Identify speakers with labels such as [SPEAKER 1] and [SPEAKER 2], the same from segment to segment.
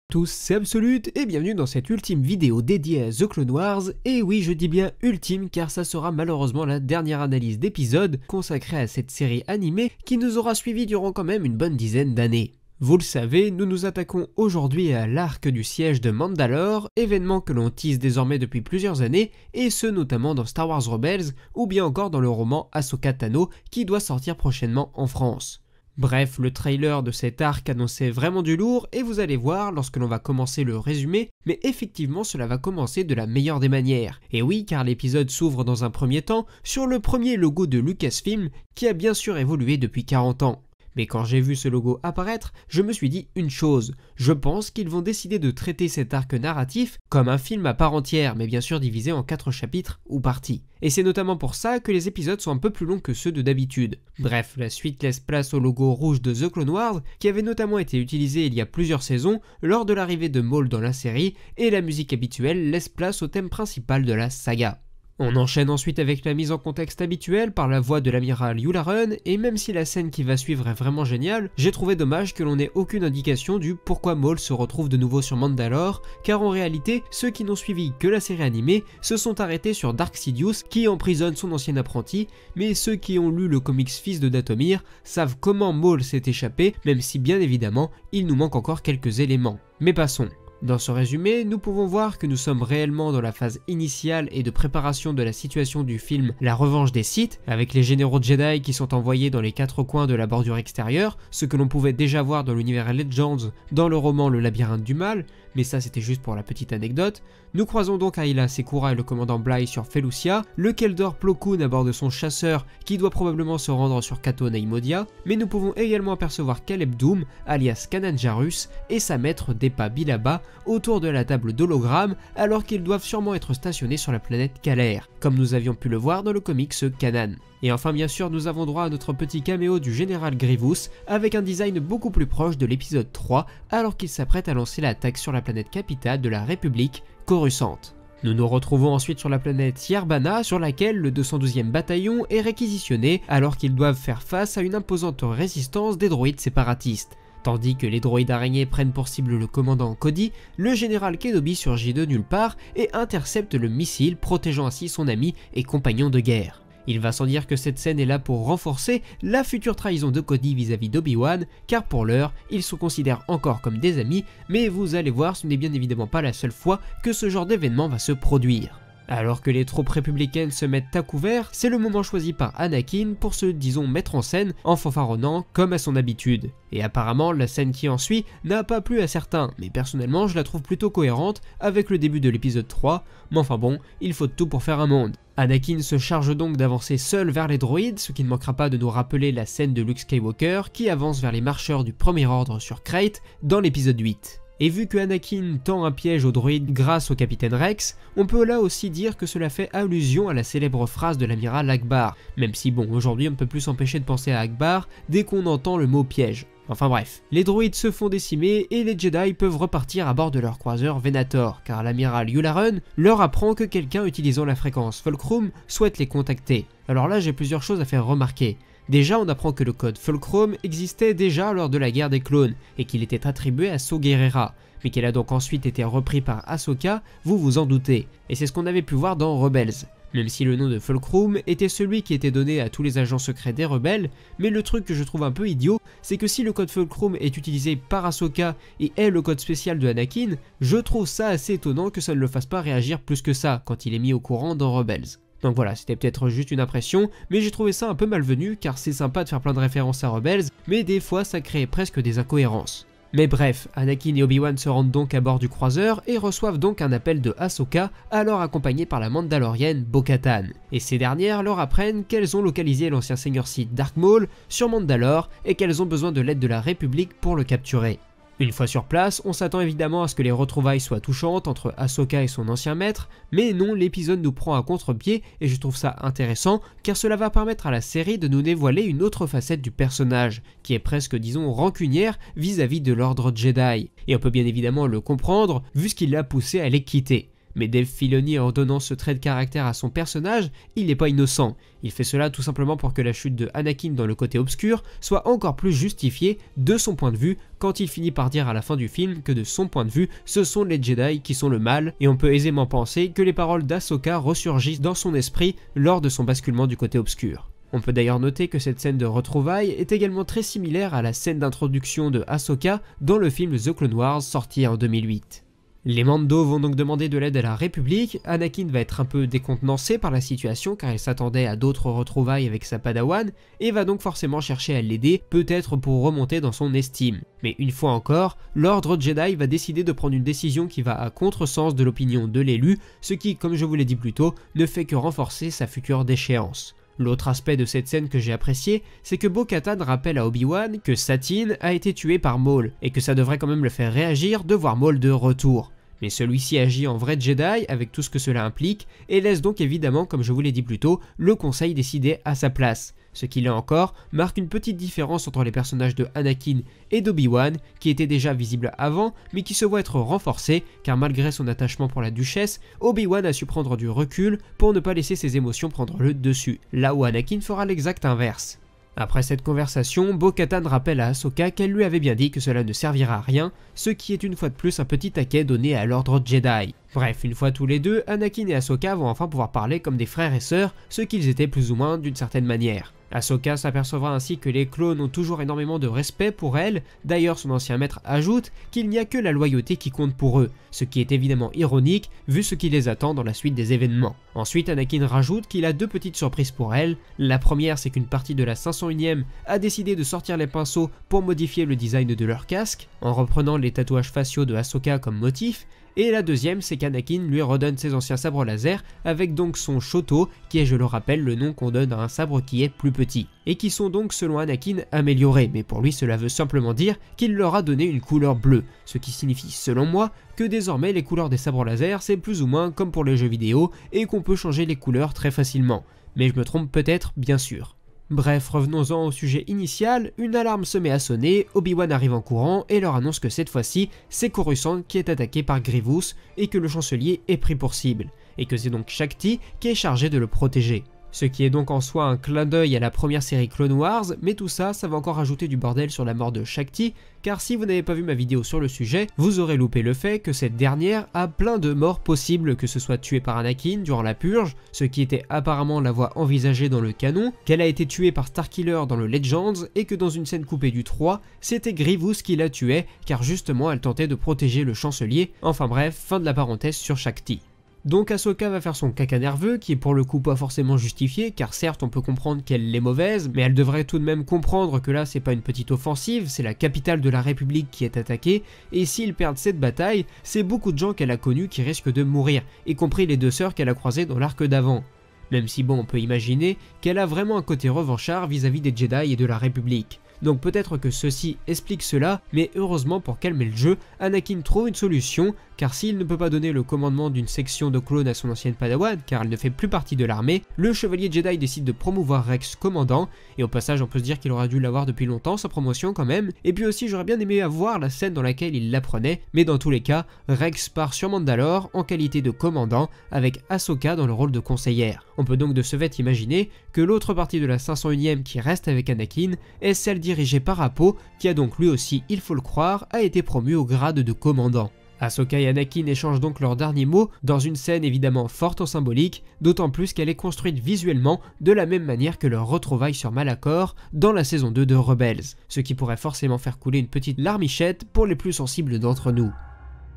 [SPEAKER 1] Tous, c'est Absolute et bienvenue dans cette ultime vidéo dédiée à The Clone Wars. Et oui, je dis bien ultime car ça sera malheureusement la dernière analyse d'épisode consacrée à cette série animée qui nous aura suivi durant quand même une bonne dizaine d'années. Vous le savez, nous nous attaquons aujourd'hui à l'arc du siège de Mandalore, événement que l'on tease désormais depuis plusieurs années, et ce notamment dans Star Wars Rebels ou bien encore dans le roman Ahsoka Tano qui doit sortir prochainement en France. Bref, le trailer de cet arc annonçait vraiment du lourd et vous allez voir lorsque l'on va commencer le résumé, mais effectivement cela va commencer de la meilleure des manières. Et oui, car l'épisode s'ouvre dans un premier temps sur le premier logo de Lucasfilm qui a bien sûr évolué depuis 40 ans. Mais quand j'ai vu ce logo apparaître, je me suis dit une chose, je pense qu'ils vont décider de traiter cet arc narratif comme un film à part entière, mais bien sûr divisé en 4 chapitres ou parties. Et c'est notamment pour ça que les épisodes sont un peu plus longs que ceux de d'habitude. Bref, la suite laisse place au logo rouge de The Clone Wars, qui avait notamment été utilisé il y a plusieurs saisons lors de l'arrivée de Maul dans la série, et la musique habituelle laisse place au thème principal de la saga. On enchaîne ensuite avec la mise en contexte habituelle par la voix de l'amiral Yularen, et même si la scène qui va suivre est vraiment géniale, j'ai trouvé dommage que l'on ait aucune indication du pourquoi Maul se retrouve de nouveau sur Mandalore, car en réalité, ceux qui n'ont suivi que la série animée se sont arrêtés sur Dark Sidious qui emprisonne son ancien apprenti, mais ceux qui ont lu le comics Fils de Dathomir savent comment Maul s'est échappé, même si bien évidemment, il nous manque encore quelques éléments. Mais passons. Dans ce résumé, nous pouvons voir que nous sommes réellement dans la phase initiale et de préparation de la situation du film La Revanche des Sith, avec les généraux Jedi qui sont envoyés dans les 4 coins de la bordure extérieure, ce que l'on pouvait déjà voir dans l'univers Legends dans le roman Le Labyrinthe du Mal, mais ça c'était juste pour la petite anecdote. Nous croisons donc Aayla Secura et le commandant Bly sur Felucia, le Keldor Plo Koon à bord de son chasseur qui doit probablement se rendre sur Cato Neimodia, mais nous pouvons également apercevoir Caleb Dume, alias Kanan Jarrus, et sa maître Depa Billaba autour de la table d'hologramme alors qu'ils doivent sûrement être stationnés sur la planète Calair, comme nous avions pu le voir dans le comics Kanan. Et enfin bien sûr nous avons droit à notre petit caméo du général Grievous avec un design beaucoup plus proche de l'épisode 3 alors qu'il s'apprête à lancer l'attaque sur la planète capitale de la République, Coruscant. Nous nous retrouvons ensuite sur la planète Yerbana sur laquelle le 212e bataillon est réquisitionné alors qu'ils doivent faire face à une imposante résistance des droïdes séparatistes. Tandis que les droïdes araignées prennent pour cible le commandant Cody, le général Kenobi surgit de nulle part et intercepte le missile, protégeant ainsi son ami et compagnon de guerre. Il va sans dire que cette scène est là pour renforcer la future trahison de Cody vis-à-vis d'Obi-Wan, car pour l'heure, ils se considèrent encore comme des amis, mais vous allez voir, ce n'est bien évidemment pas la seule fois que ce genre d'événement va se produire. Alors que les troupes républicaines se mettent à couvert, c'est le moment choisi par Anakin pour se, disons, mettre en scène en fanfaronnant comme à son habitude. Et apparemment, la scène qui en suit n'a pas plu à certains, mais personnellement je la trouve plutôt cohérente avec le début de l'épisode 3, mais enfin bon, il faut tout pour faire un monde. Anakin se charge donc d'avancer seul vers les droïdes, ce qui ne manquera pas de nous rappeler la scène de Luke Skywalker qui avance vers les marcheurs du Premier Ordre sur Crait dans l'épisode 8. Et vu que Anakin tend un piège aux droïdes grâce au capitaine Rex, on peut là aussi dire que cela fait allusion à la célèbre phrase de l'amiral Akbar, même si bon, aujourd'hui on ne peut plus s'empêcher de penser à Akbar dès qu'on entend le mot piège. Enfin bref, les droïdes se font décimer et les Jedi peuvent repartir à bord de leur croiseur Venator, car l'amiral Yularen leur apprend que quelqu'un utilisant la fréquence Fulcrum souhaite les contacter. Alors là j'ai plusieurs choses à faire remarquer. Déjà, on apprend que le code Fulcrum existait déjà lors de la guerre des clones et qu'il était attribué à Saw Gerrera, mais qu'il a donc ensuite été repris par Ahsoka, vous vous en doutez, et c'est ce qu'on avait pu voir dans Rebels. Même si le nom de Fulcrum était celui qui était donné à tous les agents secrets des rebelles, mais le truc que je trouve un peu idiot, c'est que si le code Fulcrum est utilisé par Ahsoka et est le code spécial de Anakin, je trouve ça assez étonnant que ça ne le fasse pas réagir plus que ça quand il est mis au courant dans Rebels. Donc voilà, c'était peut-être juste une impression, mais j'ai trouvé ça un peu malvenu car c'est sympa de faire plein de références à Rebels, mais des fois ça crée presque des incohérences. Mais bref, Anakin et Obi-Wan se rendent donc à bord du croiseur et reçoivent donc un appel de Ahsoka, alors accompagnée par la Mandalorienne Bo-Katan. Et ces dernières leur apprennent qu'elles ont localisé l'ancien seigneur Sith Dark Maul sur Mandalore et qu'elles ont besoin de l'aide de la République pour le capturer. Une fois sur place, on s'attend évidemment à ce que les retrouvailles soient touchantes entre Ahsoka et son ancien maître, mais non, l'épisode nous prend à contre-pied et je trouve ça intéressant car cela va permettre à la série de nous dévoiler une autre facette du personnage, qui est presque disons rancunière vis-à-vis de l'ordre Jedi. Et on peut bien évidemment le comprendre vu ce qui l'a poussé à les quitter. Mais Dave Filoni, en donnant ce trait de caractère à son personnage, il n'est pas innocent. Il fait cela tout simplement pour que la chute de Anakin dans le côté obscur soit encore plus justifiée de son point de vue quand il finit par dire à la fin du film que de son point de vue, ce sont les Jedi qui sont le mal, et on peut aisément penser que les paroles d'Ahsoka ressurgissent dans son esprit lors de son basculement du côté obscur. On peut d'ailleurs noter que cette scène de retrouvailles est également très similaire à la scène d'introduction de Ahsoka dans le film The Clone Wars sorti en 2008. Les Mando vont donc demander de l'aide à la République, Anakin va être un peu décontenancé par la situation car il s'attendait à d'autres retrouvailles avec sa padawan et va donc forcément chercher à l'aider, peut-être pour remonter dans son estime. Mais une fois encore, l'ordre Jedi va décider de prendre une décision qui va à contresens de l'opinion de l'élu, ce qui, comme je vous l'ai dit plus tôt, ne fait que renforcer sa future déchéance. L'autre aspect de cette scène que j'ai apprécié, c'est que Bo-Katan rappelle à Obi-Wan que Satine a été tuée par Maul, et que ça devrait quand même le faire réagir de voir Maul de retour. Mais celui-ci agit en vrai Jedi avec tout ce que cela implique, et laisse donc évidemment, comme je vous l'ai dit plus tôt, le conseil décider à sa place. Ce qui là encore marque une petite différence entre les personnages de Anakin et d'Obi-Wan, qui étaient déjà visibles avant, mais qui se voient être renforcés, car malgré son attachement pour la duchesse, Obi-Wan a su prendre du recul pour ne pas laisser ses émotions prendre le dessus, là où Anakin fera l'exact inverse. Après cette conversation, Bo-Katan rappelle à Ahsoka qu'elle lui avait bien dit que cela ne servira à rien, ce qui est une fois de plus un petit taquet donné à l'ordre Jedi. Bref, une fois tous les deux, Anakin et Ahsoka vont enfin pouvoir parler comme des frères et sœurs, ce qu'ils étaient plus ou moins d'une certaine manière. Ahsoka s'apercevra ainsi que les clones ont toujours énormément de respect pour elle, d'ailleurs son ancien maître ajoute qu'il n'y a que la loyauté qui compte pour eux, ce qui est évidemment ironique vu ce qui les attend dans la suite des événements. Ensuite Anakin rajoute qu'il a deux petites surprises pour elle, la première c'est qu'une partie de la 501ème a décidé de sortir les pinceaux pour modifier le design de leur casque, en reprenant les tatouages faciaux de Ahsoka comme motif, et la deuxième c'est qu'Anakin lui redonne ses anciens sabres laser avec donc son Shoto qui est, je le rappelle, le nom qu'on donne à un sabre qui est plus petit, et qui sont donc selon Anakin améliorés, mais pour lui cela veut simplement dire qu'il leur a donné une couleur bleue, ce qui signifie selon moi que désormais les couleurs des sabres laser c'est plus ou moins comme pour les jeux vidéo et qu'on peut changer les couleurs très facilement, mais je me trompe peut-être bien sûr. Bref, revenons-en au sujet initial, une alarme se met à sonner, Obi-Wan arrive en courant et leur annonce que cette fois-ci, c'est Coruscant qui est attaqué par Grievous et que le chancelier est pris pour cible, et que c'est donc Shakti qui est chargé de le protéger. Ce qui est donc en soi un clin d'œil à la première série Clone Wars, mais tout ça, ça va encore ajouter du bordel sur la mort de Shakti, car si vous n'avez pas vu ma vidéo sur le sujet, vous aurez loupé le fait que cette dernière a plein de morts possibles, que ce soit tuée par Anakin durant la purge, ce qui était apparemment la voie envisagée dans le canon, qu'elle a été tuée par Starkiller dans le Legends, et que dans une scène coupée du 3, c'était Grievous qui la tuait, car justement elle tentait de protéger le chancelier, enfin bref, fin de la parenthèse sur Shakti. Donc Ahsoka va faire son caca nerveux, qui est pour le coup pas forcément justifié, car certes on peut comprendre qu'elle est mauvaise, mais elle devrait tout de même comprendre que là c'est pas une petite offensive, c'est la capitale de la République qui est attaquée, et s'ils perdent cette bataille, c'est beaucoup de gens qu'elle a connus qui risquent de mourir, y compris les deux sœurs qu'elle a croisées dans l'arc d'avant. Même si bon on peut imaginer qu'elle a vraiment un côté revanchard vis-à-vis des Jedi et de la République. Donc peut-être que ceci explique cela, mais heureusement pour calmer le jeu, Anakin trouve une solution, car s'il ne peut pas donner le commandement d'une section de clones à son ancienne padawan, car elle ne fait plus partie de l'armée, le chevalier Jedi décide de promouvoir Rex commandant, et au passage on peut se dire qu'il aurait dû l'avoir depuis longtemps sa promotion quand même, et puis aussi j'aurais bien aimé avoir la scène dans laquelle il l'apprenait, mais dans tous les cas, Rex part sur Mandalore en qualité de commandant, avec Ahsoka dans le rôle de conseillère. On peut donc de ce fait imaginer que l'autre partie de la 501ème qui reste avec Anakin est celle dirigée par Apo, qui a donc lui aussi, il faut le croire, a été promu au grade de commandant. Ahsoka et Anakin échangent donc leurs derniers mots dans une scène évidemment forte en symbolique, d'autant plus qu'elle est construite visuellement de la même manière que leur retrouvaille sur Malachor dans la saison 2 de Rebels, ce qui pourrait forcément faire couler une petite larmichette pour les plus sensibles d'entre nous.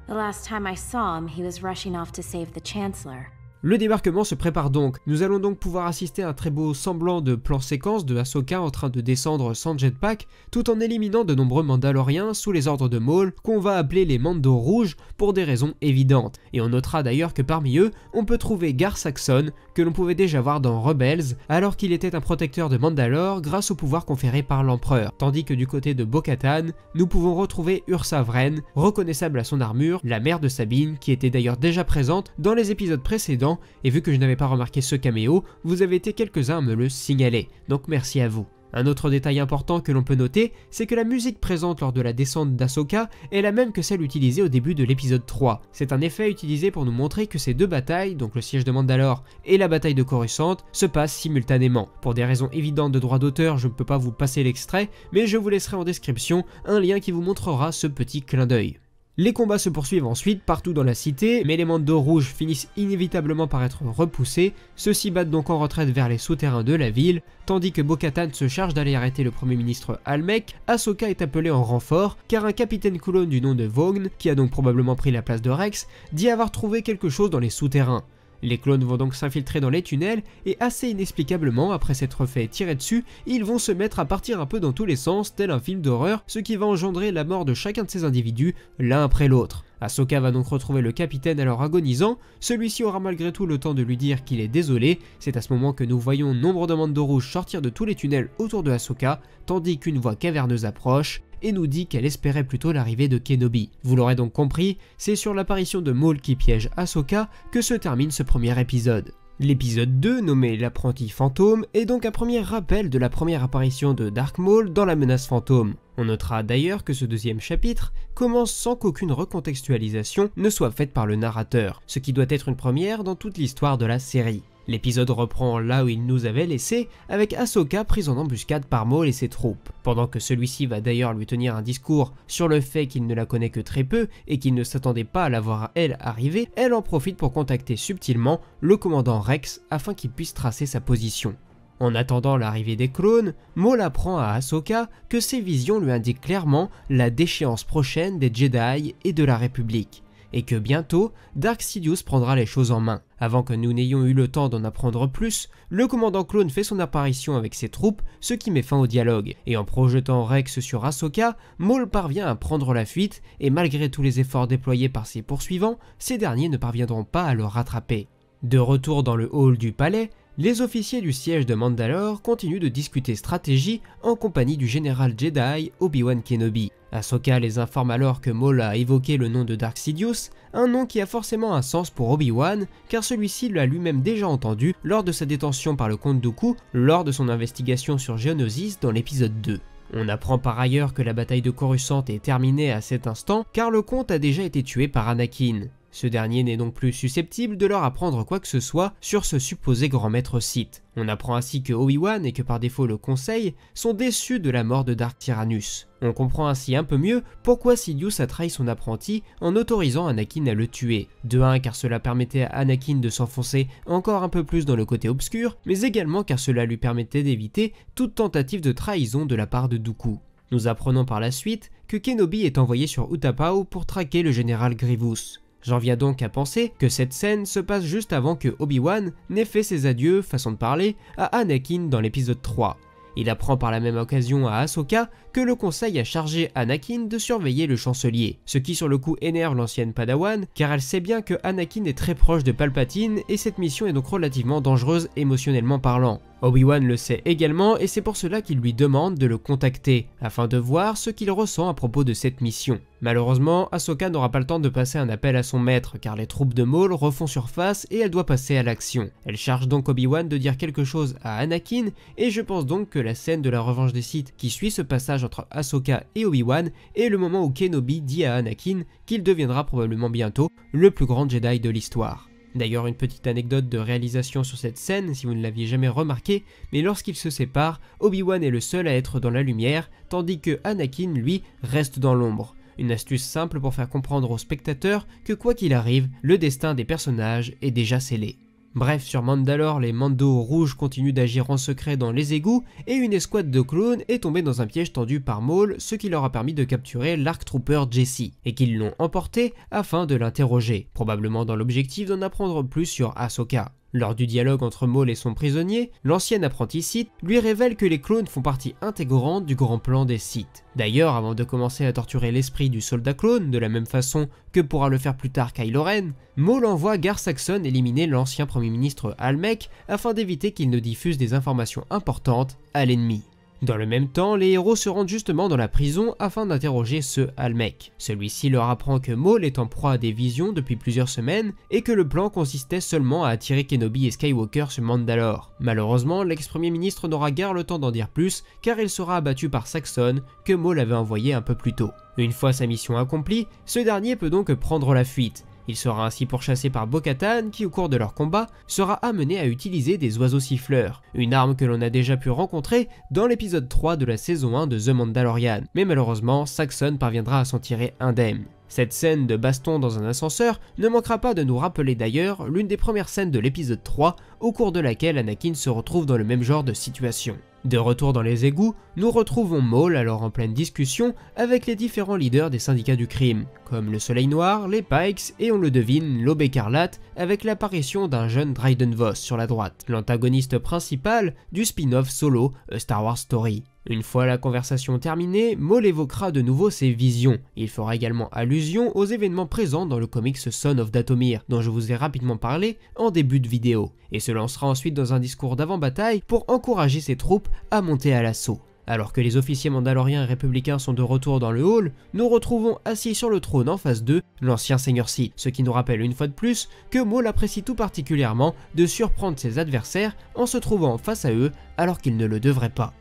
[SPEAKER 2] The last time I saw him, he was rushing off to save the Chancellor.
[SPEAKER 1] Le débarquement se prépare donc, nous allons donc pouvoir assister à un très beau semblant de plan séquence de Ahsoka en train de descendre sans jetpack, tout en éliminant de nombreux Mandaloriens sous les ordres de Maul, qu'on va appeler les Mando rouges pour des raisons évidentes, et on notera d'ailleurs que parmi eux, on peut trouver Gar Saxon, que l'on pouvait déjà voir dans Rebels, alors qu'il était un protecteur de Mandalore grâce au pouvoir conféré par l'empereur, tandis que du côté de Bo-Katan, nous pouvons retrouver Ursa Wren, reconnaissable à son armure, la mère de Sabine, qui était d'ailleurs déjà présente dans les épisodes précédents, et vu que je n'avais pas remarqué ce caméo, vous avez été quelques-uns à me le signaler, donc merci à vous. Un autre détail important que l'on peut noter, c'est que la musique présente lors de la descente d'Ahsoka est la même que celle utilisée au début de l'épisode 3. C'est un effet utilisé pour nous montrer que ces deux batailles, donc le siège de Mandalore et la bataille de Coruscant, se passent simultanément. Pour des raisons évidentes de droit d'auteur, je ne peux pas vous passer l'extrait, mais je vous laisserai en description un lien qui vous montrera ce petit clin d'œil. Les combats se poursuivent ensuite partout dans la cité, mais les Mandos rouges finissent inévitablement par être repoussés, ceux-ci battent donc en retraite vers les souterrains de la ville, tandis que Bo-Katan se charge d'aller arrêter le premier ministre Almec. Ahsoka est appelée en renfort, car un capitaine clone du nom de Vaughn, qui a donc probablement pris la place de Rex, dit avoir trouvé quelque chose dans les souterrains. Les clones vont donc s'infiltrer dans les tunnels et assez inexplicablement, après s'être fait tirer dessus, ils vont se mettre à partir un peu dans tous les sens, tel un film d'horreur, ce qui va engendrer la mort de chacun de ces individus, l'un après l'autre. Ahsoka va donc retrouver le capitaine alors agonisant, celui-ci aura malgré tout le temps de lui dire qu'il est désolé, c'est à ce moment que nous voyons nombre de Mandos rouges sortir de tous les tunnels autour de Ahsoka, tandis qu'une voix caverneuse approche et nous dit qu'elle espérait plutôt l'arrivée de Kenobi. Vous l'aurez donc compris, c'est sur l'apparition de Maul qui piège Ahsoka que se termine ce premier épisode. L'épisode 2, nommé l'apprenti fantôme, est donc un premier rappel de la première apparition de Dark Maul dans la menace fantôme. On notera d'ailleurs que ce deuxième chapitre commence sans qu'aucune recontextualisation ne soit faite par le narrateur, ce qui doit être une première dans toute l'histoire de la série. L'épisode reprend là où il nous avait laissé, avec Ahsoka prise en embuscade par Maul et ses troupes. Pendant que celui-ci va d'ailleurs lui tenir un discours sur le fait qu'il ne la connaît que très peu et qu'il ne s'attendait pas à la voir elle arriver, elle en profite pour contacter subtilement le commandant Rex afin qu'il puisse tracer sa position. En attendant l'arrivée des clones, Maul apprend à Ahsoka que ses visions lui indiquent clairement la déchéance prochaine des Jedi et de la République, et que bientôt, Dark Sidious prendra les choses en main. Avant que nous n'ayons eu le temps d'en apprendre plus, le commandant clone fait son apparition avec ses troupes, ce qui met fin au dialogue, et en projetant Rex sur Ahsoka, Maul parvient à prendre la fuite, et malgré tous les efforts déployés par ses poursuivants, ces derniers ne parviendront pas à le rattraper. De retour dans le hall du palais, les officiers du siège de Mandalore continuent de discuter stratégie en compagnie du général Jedi Obi-Wan Kenobi. Ahsoka les informe alors que Maul a évoqué le nom de Dark Sidious, un nom qui a forcément un sens pour Obi-Wan, car celui-ci l'a lui-même déjà entendu lors de sa détention par le comte Dooku lors de son investigation sur Geonosis dans l'épisode 2. On apprend par ailleurs que la bataille de Coruscant est terminée à cet instant, car le comte a déjà été tué par Anakin. Ce dernier n'est donc plus susceptible de leur apprendre quoi que ce soit sur ce supposé grand maître Sith. On apprend ainsi que Obi-Wan et que par défaut le Conseil sont déçus de la mort de Dark Tyrannus. On comprend ainsi un peu mieux pourquoi Sidious a trahi son apprenti en autorisant Anakin à le tuer. De un, car cela permettait à Anakin de s'enfoncer encore un peu plus dans le côté obscur, mais également car cela lui permettait d'éviter toute tentative de trahison de la part de Dooku. Nous apprenons par la suite que Kenobi est envoyé sur Utapau pour traquer le général Grievous. J'en viens donc à penser que cette scène se passe juste avant que Obi-Wan n'ait fait ses adieux, façon de parler, à Anakin dans l'épisode 3. Il apprend par la même occasion à Ahsoka que le conseil a chargé Anakin de surveiller le chancelier, ce qui sur le coup énerve l'ancienne Padawan car elle sait bien que Anakin est très proche de Palpatine et cette mission est donc relativement dangereuse émotionnellement parlant. Obi-Wan le sait également et c'est pour cela qu'il lui demande de le contacter, afin de voir ce qu'il ressent à propos de cette mission. Malheureusement, Ahsoka n'aura pas le temps de passer un appel à son maître car les troupes de Maul refont surface et elle doit passer à l'action. Elle charge donc Obi-Wan de dire quelque chose à Anakin et je pense donc que la scène de la revanche des Sith qui suit ce passage entre Ahsoka et Obi-Wan est le moment où Kenobi dit à Anakin qu'il deviendra probablement bientôt le plus grand Jedi de l'histoire. D'ailleurs, une petite anecdote de réalisation sur cette scène, si vous ne l'aviez jamais remarqué, mais lorsqu'ils se séparent, Obi-Wan est le seul à être dans la lumière, tandis que Anakin, lui, reste dans l'ombre. Une astuce simple pour faire comprendre aux spectateurs que quoi qu'il arrive, le destin des personnages est déjà scellé. Bref, sur Mandalore, les Mandos rouges continuent d'agir en secret dans les égouts et une escouade de clones est tombée dans un piège tendu par Maul, ce qui leur a permis de capturer l'Arc Trooper Jesse et qu'ils l'ont emporté afin de l'interroger, probablement dans l'objectif d'en apprendre plus sur Ahsoka. Lors du dialogue entre Maul et son prisonnier, l'ancien apprenti Sith lui révèle que les clones font partie intégrante du grand plan des Sith. D'ailleurs, avant de commencer à torturer l'esprit du soldat clone, de la même façon que pourra le faire plus tard Kylo Ren, Maul envoie Gar Saxon éliminer l'ancien premier ministre Almec afin d'éviter qu'il ne diffuse des informations importantes à l'ennemi. Dans le même temps, les héros se rendent justement dans la prison afin d'interroger ce Almec. Celui-ci leur apprend que Maul est en proie à des visions depuis plusieurs semaines et que le plan consistait seulement à attirer Kenobi et Skywalker sur Mandalore. Malheureusement, l'ex-premier ministre n'aura guère le temps d'en dire plus car il sera abattu par Saxon que Maul avait envoyé un peu plus tôt. Une fois sa mission accomplie, ce dernier peut donc prendre la fuite. Il sera ainsi pourchassé par Bo-Katan qui au cours de leur combat sera amené à utiliser des oiseaux siffleurs, une arme que l'on a déjà pu rencontrer dans l'épisode 3 de la saison 1 de The Mandalorian, mais malheureusement Saxon parviendra à s'en tirer indemne. Cette scène de baston dans un ascenseur ne manquera pas de nous rappeler d'ailleurs l'une des premières scènes de l'épisode 3 au cours de laquelle Anakin se retrouve dans le même genre de situation. De retour dans les égouts, nous retrouvons Maul alors en pleine discussion avec les différents leaders des syndicats du crime, comme le Soleil Noir, les Pikes et on le devine, l'Aube Écarlate, avec l'apparition d'un jeune Dryden Voss sur la droite, l'antagoniste principal du spin-off Solo, A Star Wars Story. Une fois la conversation terminée, Maul évoquera de nouveau ses visions. Il fera également allusion aux événements présents dans le comics Son of Dathomir, dont je vous ai rapidement parlé en début de vidéo, et se lancera ensuite dans un discours d'avant-bataille pour encourager ses troupes à monter à l'assaut. Alors que les officiers mandaloriens et républicains sont de retour dans le hall, nous retrouvons assis sur le trône en face d'eux l'ancien Seigneur Sith, ce qui nous rappelle une fois de plus que Maul apprécie tout particulièrement de surprendre ses adversaires en se trouvant face à eux alors qu'il ne le devrait pas.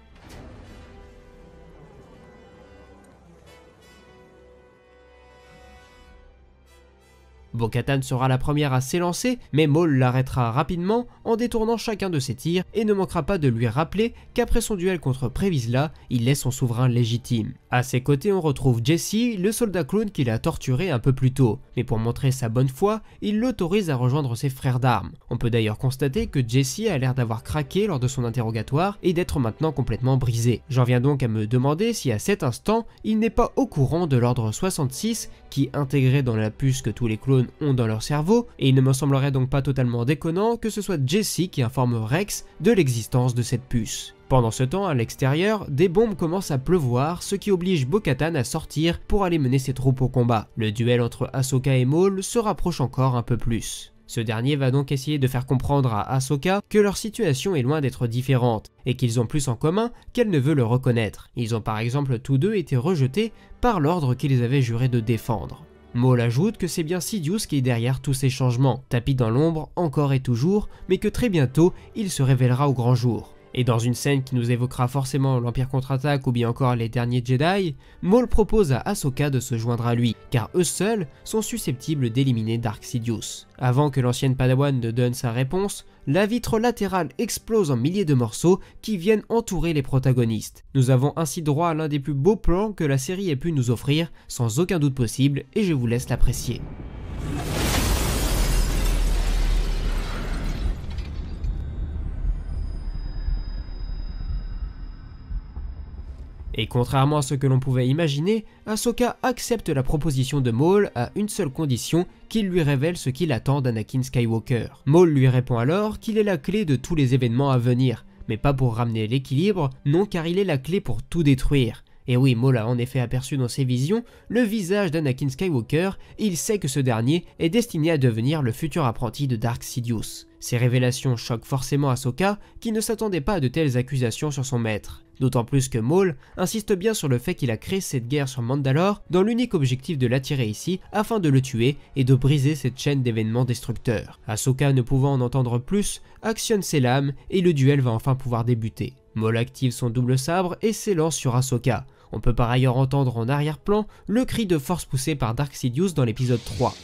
[SPEAKER 1] Bo-Katan sera la première à s'élancer, mais Maul l'arrêtera rapidement en détournant chacun de ses tirs et ne manquera pas de lui rappeler qu'après son duel contre Previsla, il est son souverain légitime. À ses côtés, on retrouve Jesse, le soldat clone qu'il a torturé un peu plus tôt, mais pour montrer sa bonne foi, il l'autorise à rejoindre ses frères d'armes. On peut d'ailleurs constater que Jesse a l'air d'avoir craqué lors de son interrogatoire et d'être maintenant complètement brisé. J'en viens donc à me demander si à cet instant, il n'est pas au courant de l'ordre 66 qui, intégré dans la puce que tous les clones ont dans leur cerveau, et il ne me semblerait donc pas totalement déconnant que ce soit Jesse qui informe Rex de l'existence de cette puce. Pendant ce temps, à l'extérieur, des bombes commencent à pleuvoir, ce qui oblige Bo-Katan à sortir pour aller mener ses troupes au combat. Le duel entre Ahsoka et Maul se rapproche encore un peu plus. Ce dernier va donc essayer de faire comprendre à Ahsoka que leur situation est loin d'être différente, et qu'ils ont plus en commun qu'elle ne veut le reconnaître. Ils ont par exemple tous deux été rejetés par l'ordre qui les avait juré de défendre. Maul ajoute que c'est bien Sidious qui est derrière tous ces changements, tapis dans l'ombre encore et toujours, mais que très bientôt il se révélera au grand jour. Et dans une scène qui nous évoquera forcément l'Empire contre-attaque ou bien encore les derniers Jedi, Maul propose à Ahsoka de se joindre à lui, car eux seuls sont susceptibles d'éliminer Dark Sidious. Avant que l'ancienne Padawan ne donne sa réponse, la vitre latérale explose en milliers de morceaux qui viennent entourer les protagonistes. Nous avons ainsi droit à l'un des plus beaux plans que la série ait pu nous offrir, sans aucun doute possible, et je vous laisse l'apprécier. Et contrairement à ce que l'on pouvait imaginer, Ahsoka accepte la proposition de Maul à une seule condition, qu'il lui révèle ce qu'il attend d'Anakin Skywalker. Maul lui répond alors qu'il est la clé de tous les événements à venir, mais pas pour ramener l'équilibre, non car il est la clé pour tout détruire. Et oui, Maul a en effet aperçu dans ses visions le visage d'Anakin Skywalker et il sait que ce dernier est destiné à devenir le futur apprenti de Dark Sidious. Ces révélations choquent forcément Ahsoka qui ne s'attendait pas à de telles accusations sur son maître. D'autant plus que Maul insiste bien sur le fait qu'il a créé cette guerre sur Mandalore dans l'unique objectif de l'attirer ici afin de le tuer et de briser cette chaîne d'événements destructeurs. Ahsoka, ne pouvant en entendre plus, actionne ses lames et le duel va enfin pouvoir débuter. Maul active son double sabre et s'élance sur Ahsoka. On peut par ailleurs entendre en arrière-plan le cri de force poussé par Dark Sidious dans l'épisode 3.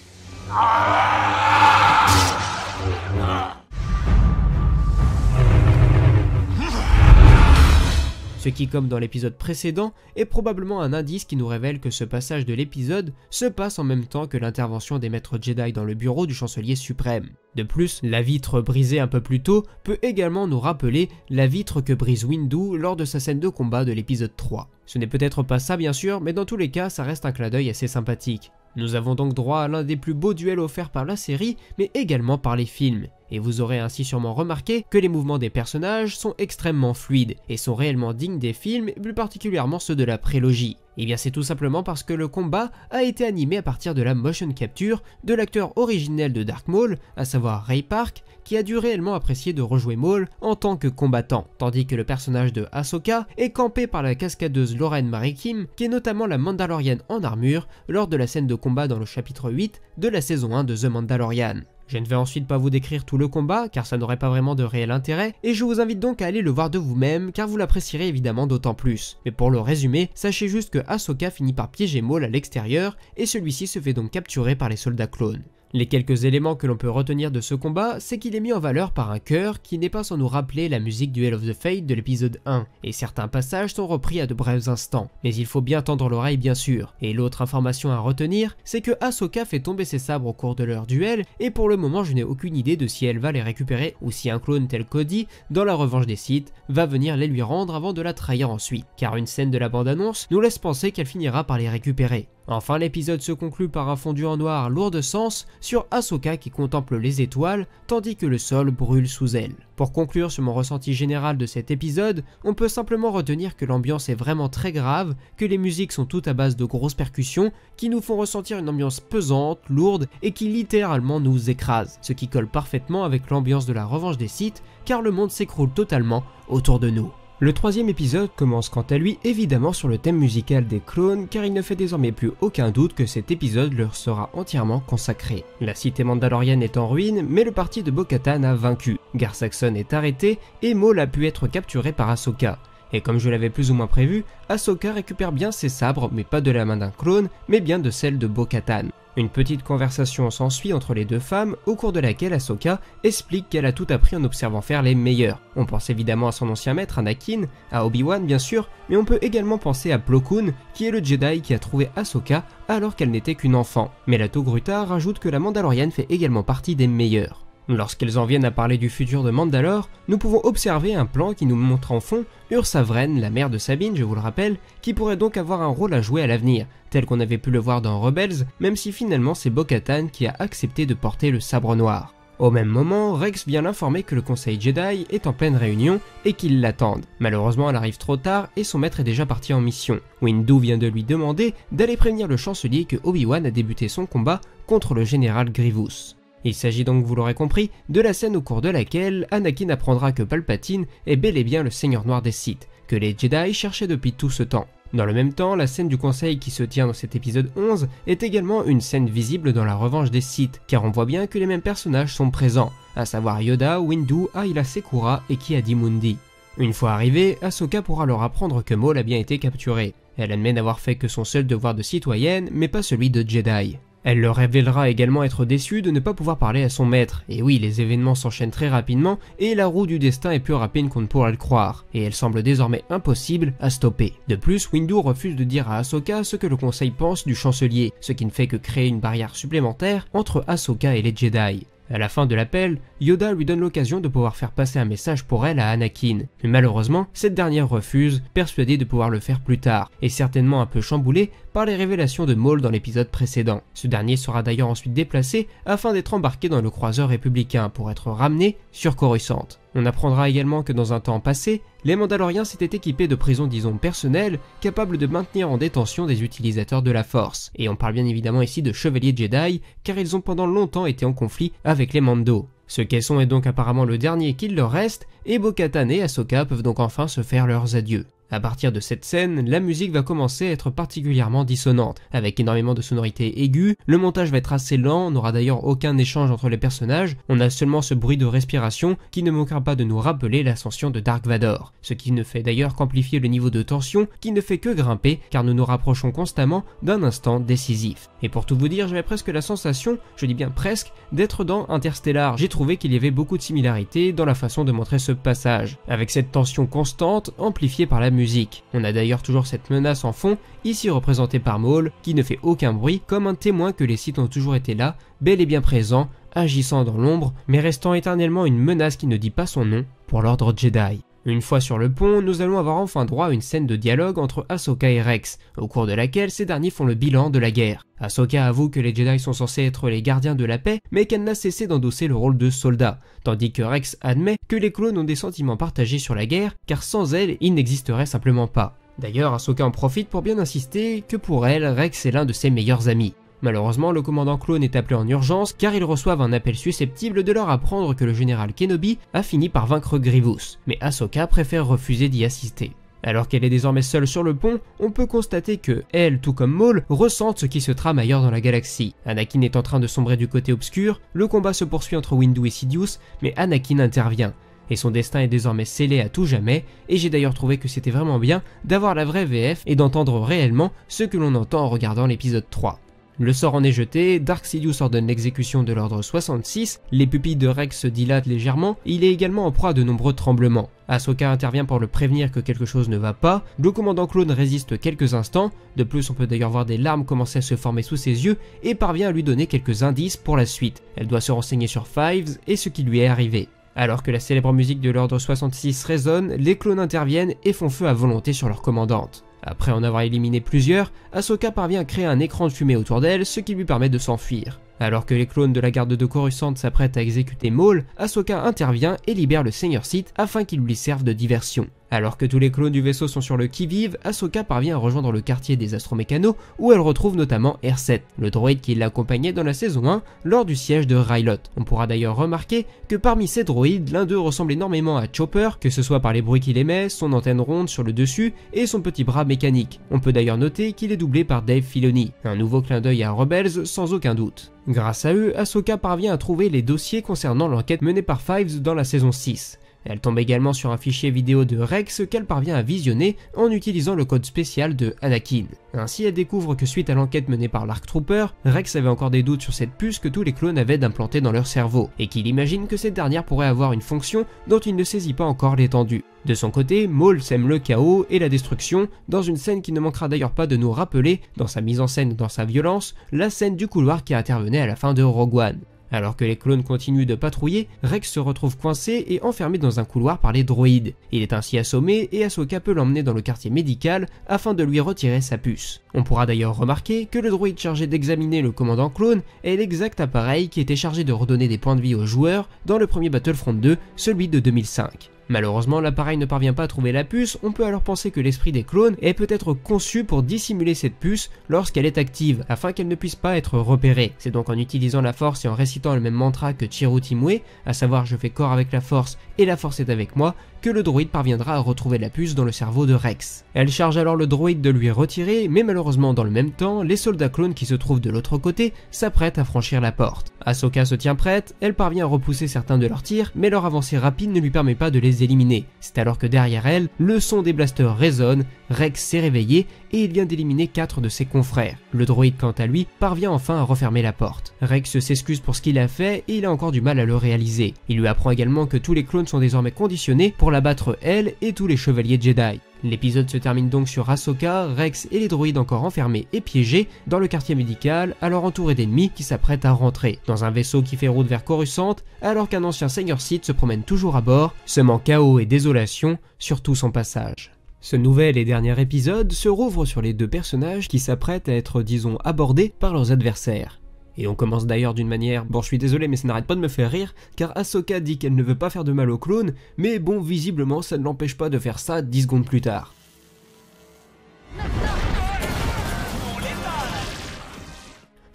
[SPEAKER 1] Ce qui, comme dans l'épisode précédent, est probablement un indice qui nous révèle que ce passage de l'épisode se passe en même temps que l'intervention des maîtres Jedi dans le bureau du chancelier suprême. De plus, la vitre brisée un peu plus tôt peut également nous rappeler la vitre que brise Windu lors de sa scène de combat de l'épisode 3. Ce n'est peut-être pas ça bien sûr, mais dans tous les cas, ça reste un clin d'œil assez sympathique. Nous avons donc droit à l'un des plus beaux duels offerts par la série, mais également par les films. et vous aurez ainsi sûrement remarqué que les mouvements des personnages sont extrêmement fluides et sont réellement dignes des films, et plus particulièrement ceux de la prélogie. Et bien c'est tout simplement parce que le combat a été animé à partir de la motion capture de l'acteur originel de Dark Maul, à savoir Ray Park, qui a dû réellement apprécier de rejouer Maul en tant que combattant, tandis que le personnage de Ahsoka est campé par la cascadeuse Lorraine Marikim, qui est notamment la Mandalorienne en armure lors de la scène de combat dans le chapitre 8 de la saison 1 de The Mandalorian. Je ne vais ensuite pas vous décrire tout le combat car ça n'aurait pas vraiment de réel intérêt et je vous invite donc à aller le voir de vous-même car vous l'apprécierez évidemment d'autant plus. Mais pour le résumer, sachez juste que Ahsoka finit par piéger Maul à l'extérieur et celui-ci se fait donc capturer par les soldats clones. Les quelques éléments que l'on peut retenir de ce combat, c'est qu'il est mis en valeur par un chœur qui n'est pas sans nous rappeler la musique du Duel of the Fate de l'épisode 1, et certains passages sont repris à de brefs instants, mais il faut bien tendre l'oreille bien sûr. Et l'autre information à retenir, c'est que Ahsoka fait tomber ses sabres au cours de leur duel, et pour le moment je n'ai aucune idée de si elle va les récupérer ou si un clone tel Cody, dans la revanche des Sith, va venir les lui rendre avant de la trahir ensuite, car une scène de la bande-annonce nous laisse penser qu'elle finira par les récupérer. Enfin, l'épisode se conclut par un fondu en noir lourd de sens sur Ahsoka qui contemple les étoiles tandis que le sol brûle sous elle. Pour conclure sur mon ressenti général de cet épisode, on peut simplement retenir que l'ambiance est vraiment très grave, que les musiques sont toutes à base de grosses percussions qui nous font ressentir une ambiance pesante, lourde et qui littéralement nous écrase, ce qui colle parfaitement avec l'ambiance de la revanche des Sith car le monde s'écroule totalement autour de nous. Le troisième épisode commence quant à lui évidemment sur le thème musical des clones car il ne fait désormais plus aucun doute que cet épisode leur sera entièrement consacré. La cité mandalorienne est en ruine mais le parti de Bo-Katan a vaincu, Gar Saxon est arrêté et Maul a pu être capturé par Ahsoka. Et comme je l'avais plus ou moins prévu, Ahsoka récupère bien ses sabres mais pas de la main d'un clone mais bien de celle de Bo-Katan. Une petite conversation s'ensuit entre les deux femmes, au cours de laquelle Ahsoka explique qu'elle a tout appris en observant faire les meilleurs. On pense évidemment à son ancien maître Anakin, à Obi-Wan bien sûr, mais on peut également penser à Plo Koon, qui est le Jedi qui a trouvé Ahsoka alors qu'elle n'était qu'une enfant. Mais la Togruta rajoute que la Mandalorienne fait également partie des meilleurs. Lorsqu'elles en viennent à parler du futur de Mandalore, nous pouvons observer un plan qui nous montre en fond Ursa Wren, la mère de Sabine, je vous le rappelle, qui pourrait donc avoir un rôle à jouer à l'avenir, tel qu'on avait pu le voir dans Rebels, même si finalement c'est Bo-Katan qui a accepté de porter le sabre noir. Au même moment, Rex vient l'informer que le Conseil Jedi est en pleine réunion et qu'ils l'attendent. Malheureusement, elle arrive trop tard et son maître est déjà parti en mission. Windu vient de lui demander d'aller prévenir le chancelier que Obi-Wan a débuté son combat contre le général Grievous. Il s'agit donc, vous l'aurez compris, de la scène au cours de laquelle Anakin apprendra que Palpatine est bel et bien le Seigneur Noir des Sith, que les Jedi cherchaient depuis tout ce temps. Dans le même temps, la scène du conseil qui se tient dans cet épisode 11 est également une scène visible dans la revanche des Sith, car on voit bien que les mêmes personnages sont présents, à savoir Yoda, Windu, Aayla Secura et Ki-Adi-Mundi. Une fois arrivée, Ahsoka pourra leur apprendre que Maul a bien été capturé. Elle admet n'avoir fait que son seul devoir de citoyenne, mais pas celui de Jedi. Elle leur révélera également être déçue de ne pas pouvoir parler à son maître, et oui, les événements s'enchaînent très rapidement, et la roue du destin est plus rapide qu'on ne pourrait le croire, et elle semble désormais impossible à stopper. De plus, Windu refuse de dire à Ahsoka ce que le conseil pense du chancelier, ce qui ne fait que créer une barrière supplémentaire entre Ahsoka et les Jedi. À la fin de l'appel, Yoda lui donne l'occasion de pouvoir faire passer un message pour elle à Anakin, mais malheureusement, cette dernière refuse, persuadée de pouvoir le faire plus tard, et certainement un peu chamboulée par les révélations de Maul dans l'épisode précédent. Ce dernier sera d'ailleurs ensuite déplacé afin d'être embarqué dans le croiseur républicain pour être ramené sur Coruscant. On apprendra également que dans un temps passé, les Mandaloriens s'étaient équipés de prisons disons personnelles, capables de maintenir en détention des utilisateurs de la Force. Et on parle bien évidemment ici de chevaliers Jedi, car ils ont pendant longtemps été en conflit avec les Mando. Ce caisson est donc apparemment le dernier qu'il leur reste, et Bo-Katan et Ahsoka peuvent donc enfin se faire leurs adieux. À partir de cette scène, la musique va commencer à être particulièrement dissonante, avec énormément de sonorités aiguës, le montage va être assez lent, on n'aura d'ailleurs aucun échange entre les personnages, on a seulement ce bruit de respiration qui ne manquera pas de nous rappeler l'ascension de Dark Vador, ce qui ne fait d'ailleurs qu'amplifier le niveau de tension qui ne fait que grimper car nous nous rapprochons constamment d'un instant décisif. Et pour tout vous dire, j'avais presque la sensation, je dis bien presque, d'être dans Interstellar. J'ai trouvé qu'il y avait beaucoup de similarités dans la façon de montrer ce passage, avec cette tension constante amplifiée par la musique. On a d'ailleurs toujours cette menace en fond, ici représentée par Maul, qui ne fait aucun bruit, comme un témoin que les Sith ont toujours été là, bel et bien présent, agissant dans l'ombre, mais restant éternellement une menace qui ne dit pas son nom pour l'ordre Jedi. Une fois sur le pont, nous allons avoir enfin droit à une scène de dialogue entre Ahsoka et Rex, au cours de laquelle ces derniers font le bilan de la guerre. Ahsoka avoue que les Jedi sont censés être les gardiens de la paix, mais qu'elle n'a cessé d'endosser le rôle de soldat, tandis que Rex admet que les clones ont des sentiments partagés sur la guerre, car sans elle, ils n'existeraient simplement pas. D'ailleurs, Ahsoka en profite pour bien insister que pour elle, Rex est l'un de ses meilleurs amis. Malheureusement, le commandant clone est appelé en urgence car ils reçoivent un appel susceptible de leur apprendre que le général Kenobi a fini par vaincre Grievous, mais Ahsoka préfère refuser d'y assister. Alors qu'elle est désormais seule sur le pont, on peut constater que elle, tout comme Maul, ressentent ce qui se trame ailleurs dans la galaxie. Anakin est en train de sombrer du côté obscur, le combat se poursuit entre Windu et Sidious, mais Anakin intervient. Et son destin est désormais scellé à tout jamais, et j'ai d'ailleurs trouvé que c'était vraiment bien d'avoir la vraie VF et d'entendre réellement ce que l'on entend en regardant l'épisode 3. Le sort en est jeté, Dark Sidious ordonne l'exécution de l'ordre 66, les pupilles de Rex se dilatent légèrement, et il est également en proie à de nombreux tremblements. Ahsoka intervient pour le prévenir que quelque chose ne va pas, le commandant clone résiste quelques instants, de plus on peut d'ailleurs voir des larmes commencer à se former sous ses yeux, et parvient à lui donner quelques indices pour la suite. Elle doit se renseigner sur Fives et ce qui lui est arrivé. Alors que la célèbre musique de l'ordre 66 résonne, les clones interviennent et font feu à volonté sur leur commandante. Après en avoir éliminé plusieurs, Ahsoka parvient à créer un écran de fumée autour d'elle, ce qui lui permet de s'enfuir. Alors que les clones de la garde de Coruscant s'apprêtent à exécuter Maul, Ahsoka intervient et libère le Seigneur Sith afin qu'il lui serve de diversion. Alors que tous les clones du vaisseau sont sur le qui-vive, Ahsoka parvient à rejoindre le quartier des astromécanos où elle retrouve notamment R7, le droïde qui l'accompagnait dans la saison 1 lors du siège de Rylot. On pourra d'ailleurs remarquer que parmi ces droïdes, l'un d'eux ressemble énormément à Chopper, que ce soit par les bruits qu'il émet, son antenne ronde sur le dessus et son petit bras mécanique. On peut d'ailleurs noter qu'il est doublé par Dave Filoni, un nouveau clin d'œil à Rebels sans aucun doute. Grâce à eux, Ahsoka parvient à trouver les dossiers concernant l'enquête menée par Fives dans la saison 6. Elle tombe également sur un fichier vidéo de Rex qu'elle parvient à visionner en utilisant le code spécial de Anakin. Ainsi, elle découvre que suite à l'enquête menée par l'Arc Trooper, Rex avait encore des doutes sur cette puce que tous les clones avaient d'implantée dans leur cerveau, et qu'il imagine que cette dernière pourrait avoir une fonction dont il ne saisit pas encore l'étendue. De son côté, Maul sème le chaos et la destruction dans une scène qui ne manquera d'ailleurs pas de nous rappeler, dans sa mise en scène et dans sa violence, la scène du couloir qui intervenait à la fin de Rogue One. Alors que les clones continuent de patrouiller, Rex se retrouve coincé et enfermé dans un couloir par les droïdes. Il est ainsi assommé et Ahsoka peut l'emmener dans le quartier médical afin de lui retirer sa puce. On pourra d'ailleurs remarquer que le droïde chargé d'examiner le commandant clone est l'exact appareil qui était chargé de redonner des points de vie aux joueurs dans le premier Battlefront 2, celui de 2005. Malheureusement, l'appareil ne parvient pas à trouver la puce, on peut alors penser que l'esprit des clones est peut-être conçu pour dissimuler cette puce lorsqu'elle est active, afin qu'elle ne puisse pas être repérée. C'est donc en utilisant la force et en récitant le même mantra que Chiru Timwe, à savoir je fais corps avec la force et la force est avec moi, que le droïde parviendra à retrouver la puce dans le cerveau de Rex. Elle charge alors le droïde de lui retirer, mais malheureusement dans le même temps, les soldats clones qui se trouvent de l'autre côté s'apprêtent à franchir la porte. Ahsoka se tient prête, elle parvient à repousser certains de leurs tirs, mais leur avancée rapide ne lui permet pas de les éliminer. C'est alors que derrière elle, le son des blasters résonne, Rex s'est réveillé et il vient d'éliminer 4 de ses confrères. Le droïde quant à lui parvient enfin à refermer la porte. Rex s'excuse pour ce qu'il a fait et il a encore du mal à le réaliser. Il lui apprend également que tous les clones sont désormais conditionnés pour l'abattre elle et tous les chevaliers Jedi. L'épisode se termine donc sur Ahsoka, Rex et les droïdes encore enfermés et piégés dans le quartier médical, alors entourés d'ennemis qui s'apprêtent à rentrer dans un vaisseau qui fait route vers Coruscant, alors qu'un ancien Seigneur Sith se promène toujours à bord, semant chaos et désolation sur tout son passage. Ce nouvel et dernier épisode se rouvre sur les deux personnages qui s'apprêtent à être, disons, abordés par leurs adversaires. Et on commence d'ailleurs d'une manière, bon je suis désolé mais ça n'arrête pas de me faire rire, car Ahsoka dit qu'elle ne veut pas faire de mal aux clones, mais bon visiblement ça ne l'empêche pas de faire ça 10 secondes plus tard.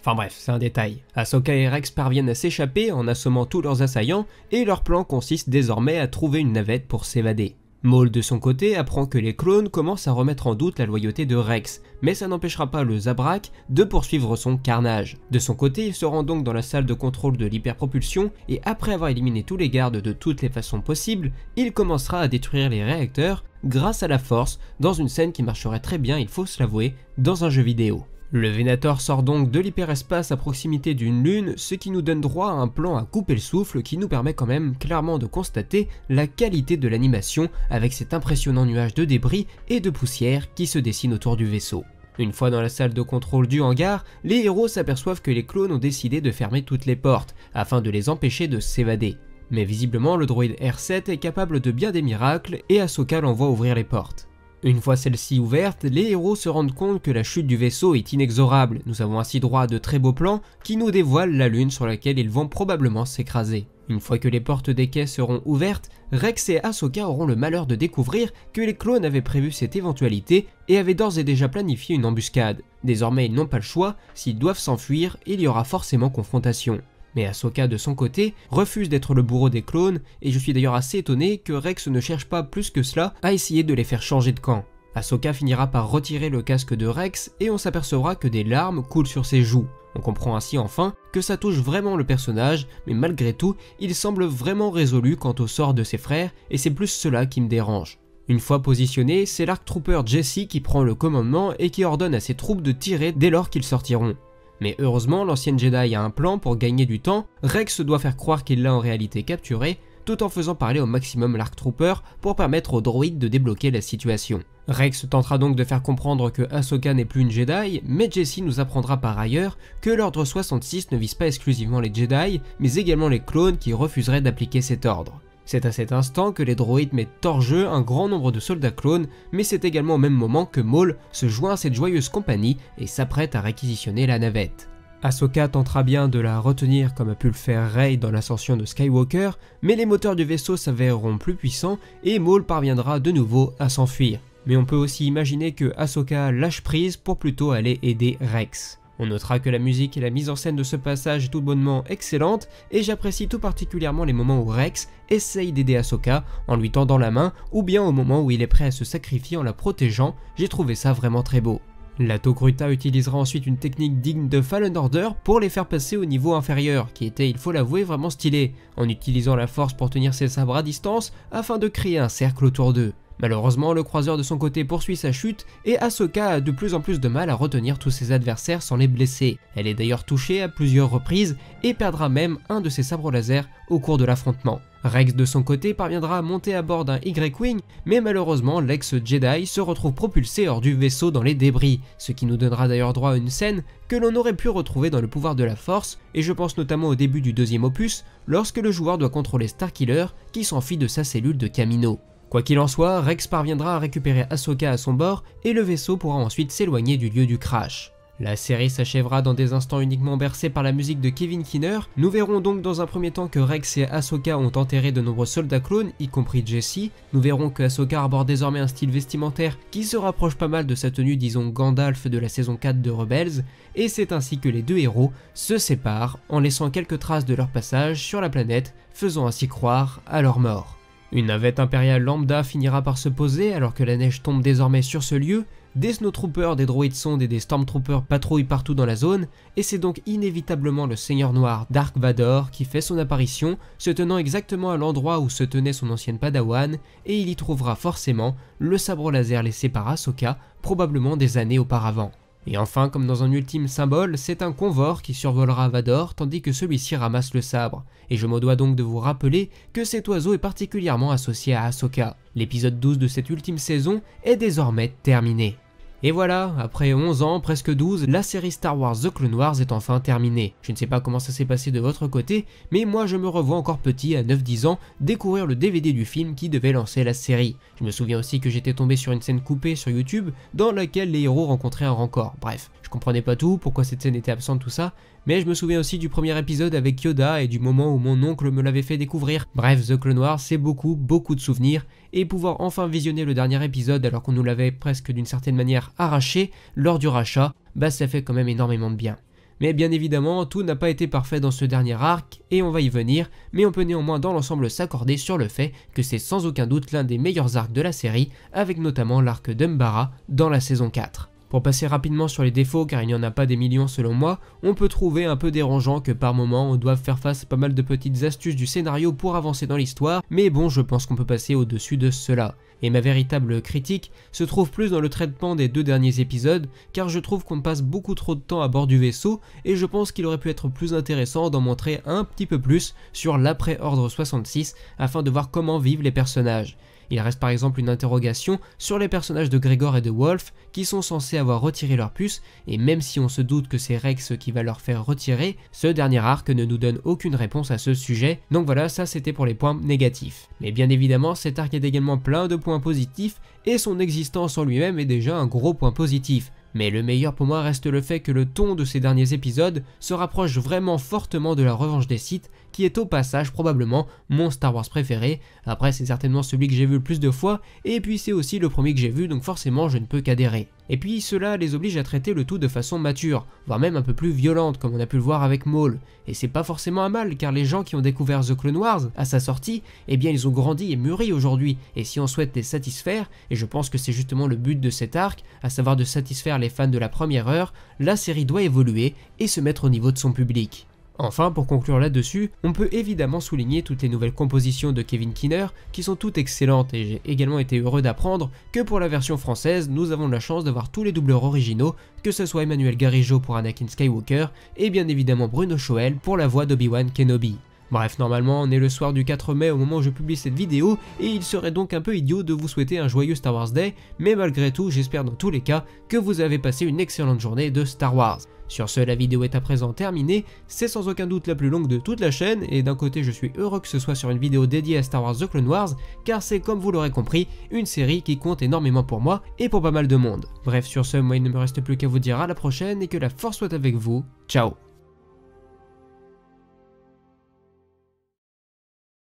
[SPEAKER 1] Enfin bref, c'est un détail. Ahsoka et Rex parviennent à s'échapper en assommant tous leurs assaillants, et leur plan consiste désormais à trouver une navette pour s'évader. Maul de son côté apprend que les clones commencent à remettre en doute la loyauté de Rex, mais ça n'empêchera pas le Zabrak de poursuivre son carnage. De son côté, il se rend donc dans la salle de contrôle de l'hyperpropulsion et après avoir éliminé tous les gardes de toutes les façons possibles, il commencera à détruire les réacteurs grâce à la force dans une scène qui marcherait très bien, il faut se l'avouer, dans un jeu vidéo. Le Venator sort donc de l'hyperespace à proximité d'une lune, ce qui nous donne droit à un plan à couper le souffle qui nous permet quand même clairement de constater la qualité de l'animation avec cet impressionnant nuage de débris et de poussière qui se dessine autour du vaisseau. Une fois dans la salle de contrôle du hangar, les héros s'aperçoivent que les clones ont décidé de fermer toutes les portes afin de les empêcher de s'évader. Mais visiblement le droïde R7 est capable de bien des miracles et Ahsoka l'envoie ouvrir les portes. Une fois celles-ci ouvertes, les héros se rendent compte que la chute du vaisseau est inexorable. Nous avons ainsi droit à de très beaux plans qui nous dévoilent la lune sur laquelle ils vont probablement s'écraser. Une fois que les portes des quais seront ouvertes, Rex et Ahsoka auront le malheur de découvrir que les clones avaient prévu cette éventualité et avaient d'ores et déjà planifié une embuscade. Désormais ils n'ont pas le choix, s'ils doivent s'enfuir, il y aura forcément confrontation. Mais Ahsoka de son côté refuse d'être le bourreau des clones et je suis d'ailleurs assez étonné que Rex ne cherche pas plus que cela à essayer de les faire changer de camp. Ahsoka finira par retirer le casque de Rex et on s'apercevra que des larmes coulent sur ses joues. On comprend ainsi enfin que ça touche vraiment le personnage, mais malgré tout, il semble vraiment résolu quant au sort de ses frères et c'est plus cela qui me dérange. Une fois positionné, c'est l'Arc Trooper Jesse qui prend le commandement et qui ordonne à ses troupes de tirer dès lors qu'ils sortiront. Mais heureusement, l'ancienne Jedi a un plan pour gagner du temps, Rex doit faire croire qu'il l'a en réalité capturé, tout en faisant parler au maximum l'Arc Trooper pour permettre au droïde de débloquer la situation. Rex tentera donc de faire comprendre que Ahsoka n'est plus une Jedi, mais Jesse nous apprendra par ailleurs que l'ordre 66 ne vise pas exclusivement les Jedi, mais également les clones qui refuseraient d'appliquer cet ordre. C'est à cet instant que les droïdes mettent hors jeu un grand nombre de soldats clones, mais c'est également au même moment que Maul se joint à cette joyeuse compagnie et s'apprête à réquisitionner la navette. Ahsoka tentera bien de la retenir comme a pu le faire Rey dans l'ascension de Skywalker, mais les moteurs du vaisseau s'avéreront plus puissants et Maul parviendra de nouveau à s'enfuir. Mais on peut aussi imaginer que Ahsoka lâche prise pour plutôt aller aider Rex. On notera que la musique et la mise en scène de ce passage est tout bonnement excellente et j'apprécie tout particulièrement les moments où Rex essaye d'aider Ahsoka en lui tendant la main ou bien au moment où il est prêt à se sacrifier en la protégeant, j'ai trouvé ça vraiment très beau. La Togruta utilisera ensuite une technique digne de Fallen Order pour les faire passer au niveau inférieur, qui était, il faut l'avouer, vraiment stylé, en utilisant la force pour tenir ses sabres à distance afin de créer un cercle autour d'eux. Malheureusement, le croiseur de son côté poursuit sa chute et Ahsoka a de plus en plus de mal à retenir tous ses adversaires sans les blesser. Elle est d'ailleurs touchée à plusieurs reprises et perdra même un de ses sabres laser au cours de l'affrontement. Rex de son côté parviendra à monter à bord d'un Y-Wing, mais malheureusement l'ex-Jedi se retrouve propulsé hors du vaisseau dans les débris, ce qui nous donnera d'ailleurs droit à une scène que l'on aurait pu retrouver dans le pouvoir de la Force, et je pense notamment au début du deuxième opus, lorsque le joueur doit contrôler Starkiller qui s'enfuit de sa cellule de Kamino. Quoi qu'il en soit, Rex parviendra à récupérer Ahsoka à son bord et le vaisseau pourra ensuite s'éloigner du lieu du crash. La série s'achèvera dans des instants uniquement bercés par la musique de Kevin Keener. Nous verrons donc dans un premier temps que Rex et Ahsoka ont enterré de nombreux soldats clones, y compris Jesse. Nous verrons que Ahsoka arbore désormais un style vestimentaire qui se rapproche pas mal de sa tenue disons Gandalf de la saison 4 de Rebels, et c'est ainsi que les deux héros se séparent en laissant quelques traces de leur passage sur la planète, faisant ainsi croire à leur mort. Une navette impériale lambda finira par se poser alors que la neige tombe désormais sur ce lieu, des snowtroopers, des droïdes sondes et des stormtroopers patrouillent partout dans la zone, et c'est donc inévitablement le Seigneur Noir Dark Vador qui fait son apparition, se tenant exactement à l'endroit où se tenait son ancienne padawan, et il y trouvera forcément le sabre laser laissé par Ahsoka, probablement des années auparavant. Et enfin, comme dans un ultime symbole, c'est un convor qui survolera Vador tandis que celui-ci ramasse le sabre. Et je me dois donc de vous rappeler que cet oiseau est particulièrement associé à Ahsoka. L'épisode 12 de cette ultime saison est désormais terminé. Et voilà, après 11 ans, presque 12, la série Star Wars The Clone Wars est enfin terminée. Je ne sais pas comment ça s'est passé de votre côté, mais moi je me revois encore petit à 9-10 ans découvrir le DVD du film qui devait lancer la série. Je me souviens aussi que j'étais tombé sur une scène coupée sur YouTube dans laquelle les héros rencontraient un Rancor. Bref, je comprenais pas tout, pourquoi cette scène était absente, tout ça, mais je me souviens aussi du premier épisode avec Yoda et du moment où mon oncle me l'avait fait découvrir. Bref, The Clone Wars, c'est beaucoup de souvenirs, et pouvoir enfin visionner le dernier épisode alors qu'on nous l'avait presque d'une certaine manière arraché lors du rachat, bah ça fait quand même énormément de bien. Mais bien évidemment, tout n'a pas été parfait dans ce dernier arc, et on va y venir, mais on peut néanmoins dans l'ensemble s'accorder sur le fait que c'est sans aucun doute l'un des meilleurs arcs de la série, avec notamment l'arc d'Umbara dans la saison 4. Pour passer rapidement sur les défauts, car il n'y en a pas des millions selon moi, on peut trouver un peu dérangeant que par moments on doive faire face à pas mal de petites astuces du scénario pour avancer dans l'histoire, mais bon, je pense qu'on peut passer au-dessus de cela. Et ma véritable critique se trouve plus dans le traitement des 2 derniers épisodes, car je trouve qu'on passe beaucoup trop de temps à bord du vaisseau et je pense qu'il aurait pu être plus intéressant d'en montrer un petit peu plus sur l'après-Ordre 66 afin de voir comment vivent les personnages. Il reste par exemple une interrogation sur les personnages de Gregor et de Wolf qui sont censés avoir retiré leur puce, et même si on se doute que c'est Rex qui va leur faire retirer, ce dernier arc ne nous donne aucune réponse à ce sujet, donc voilà, ça c'était pour les points négatifs. Mais bien évidemment cet arc est également plein de points positifs et son existence en lui-même est déjà un gros point positif. Mais le meilleur pour moi reste le fait que le ton de ces derniers épisodes se rapproche vraiment fortement de la revanche des Sith, qui est au passage probablement mon Star Wars préféré. Après c'est certainement celui que j'ai vu le plus de fois, et puis c'est aussi le premier que j'ai vu, donc forcément je ne peux qu'adhérer. Et puis cela les oblige à traiter le tout de façon mature, voire même un peu plus violente comme on a pu le voir avec Maul. Et c'est pas forcément un mal, car les gens qui ont découvert The Clone Wars à sa sortie, eh bien ils ont grandi et mûri aujourd'hui, et si on souhaite les satisfaire, et je pense que c'est justement le but de cet arc, à savoir de satisfaire les fans de la première heure, la série doit évoluer et se mettre au niveau de son public. Enfin, pour conclure là-dessus, on peut évidemment souligner toutes les nouvelles compositions de Kevin Keener qui sont toutes excellentes, et j'ai également été heureux d'apprendre que pour la version française, nous avons la chance d'avoir tous les doubleurs originaux, que ce soit Emmanuel Garijo pour Anakin Skywalker et bien évidemment Bruno Choel pour la voix d'Obi-Wan Kenobi. Bref, normalement on est le soir du 4 mai au moment où je publie cette vidéo et il serait donc un peu idiot de vous souhaiter un joyeux Star Wars Day, mais malgré tout j'espère dans tous les cas que vous avez passé une excellente journée de Star Wars. Sur ce, la vidéo est à présent terminée, c'est sans aucun doute la plus longue de toute la chaîne et d'un côté je suis heureux que ce soit sur une vidéo dédiée à Star Wars The Clone Wars car c'est comme vous l'aurez compris, une série qui compte énormément pour moi et pour pas mal de monde. Bref, sur ce, moi il ne me reste plus qu'à vous dire à la prochaine et que la force soit avec vous, ciao.